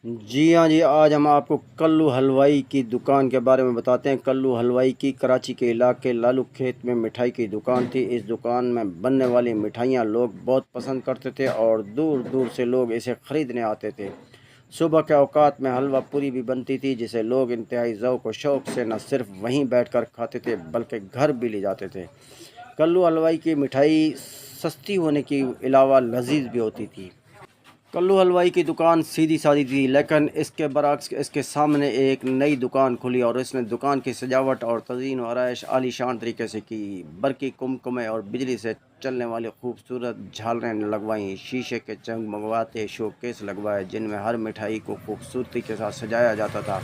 जी हाँ जी, आज हम आपको कल्लू हलवाई की दुकान के बारे में बताते हैं। कल्लू हलवाई की कराची के इलाके लालू खेत में मिठाई की दुकान थी। इस दुकान में बनने वाली मिठाइयाँ लोग बहुत पसंद करते थे और दूर दूर से लोग इसे ख़रीदने आते थे। सुबह के औकात में हलवा पूरी भी बनती थी, जिसे लोग इंतहाई ज़ौक़ व शौक़ से न सिर्फ वहीं बैठकर खाते थे बल्कि घर भी ले जाते थे। कल्लू हलवाई की मिठाई सस्ती होने के अलावा लजीज भी होती थी। कल्लू हलवाई की दुकान सीधी सादी थी, लेकिन इसके बरक्स इसके सामने एक नई दुकान खुली और इसने दुकान की सजावट और तज़ीन व आराइश आलीशान तरीके से की। बरकी कुमकुमे और बिजली से चलने वाली खूबसूरत झालरें लगवाईं, शीशे के चमकवाते शोकेस लगवाए जिनमें हर मिठाई को खूबसूरती के साथ सजाया जाता था।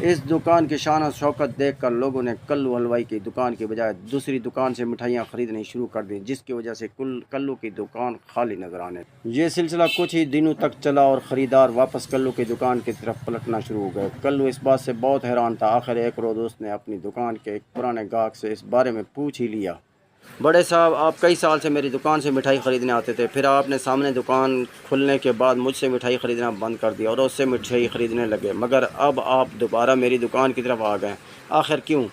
इस दुकान की शान और शौकत देखकर लोगों ने कल्लू हलवाई की दुकान के बजाय दूसरी दुकान से मिठाइयाँ खरीदनी शुरू कर दी, जिसकी वजह से कल्लू की दुकान खाली नजर आने। ये सिलसिला कुछ ही दिनों तक चला और ख़रीदार वापस कल्लू की दुकान की तरफ पलटना शुरू हो गए। कल्लू इस बात से बहुत हैरान था। आखिर एक रोज़ उसने अपनी दुकान के एक पुराने गाहक से इस बारे में पूछ ही लिया। बड़े साहब, आप कई साल से मेरी दुकान से मिठाई ख़रीदने आते थे, फिर आपने सामने दुकान खुलने के बाद मुझसे मिठाई ख़रीदना बंद कर दिया और उससे मिठाई ख़रीदने लगे, मगर अब आप दोबारा मेरी दुकान की तरफ आ गए, आखिर क्यों?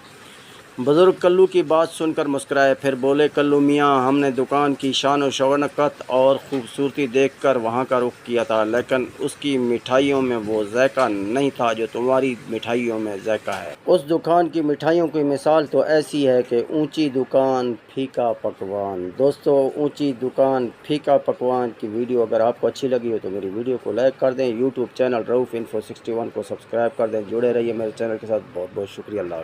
बुज़ुर्ग कल्लू की बात सुनकर मुस्कुराए, फिर बोले, कल्लू मियाँ, हमने दुकान की शान और शौकत और ख़ूबसूरती देखकर वहाँ का रुख किया था, लेकिन उसकी मिठाइयों में वो ज़ायक़ा नहीं था जो तुम्हारी मिठाइयों में ज़ायक़ा है। उस दुकान की मिठाइयों की मिसाल तो ऐसी है कि ऊंची दुकान फीका पकवान। दोस्तों, ऊंची दुकान फीका पकवान की वीडियो अगर आपको अच्छी लगी हो तो मेरी वीडियो को लाइक कर दें। यूट्यूब चैनल रऊफ़ इन्फो 61 को सब्सक्राइब कर दें। जुड़े रहिए मेरे चैनल के साथ। बहुत बहुत शुक्रिया। अल्लाह।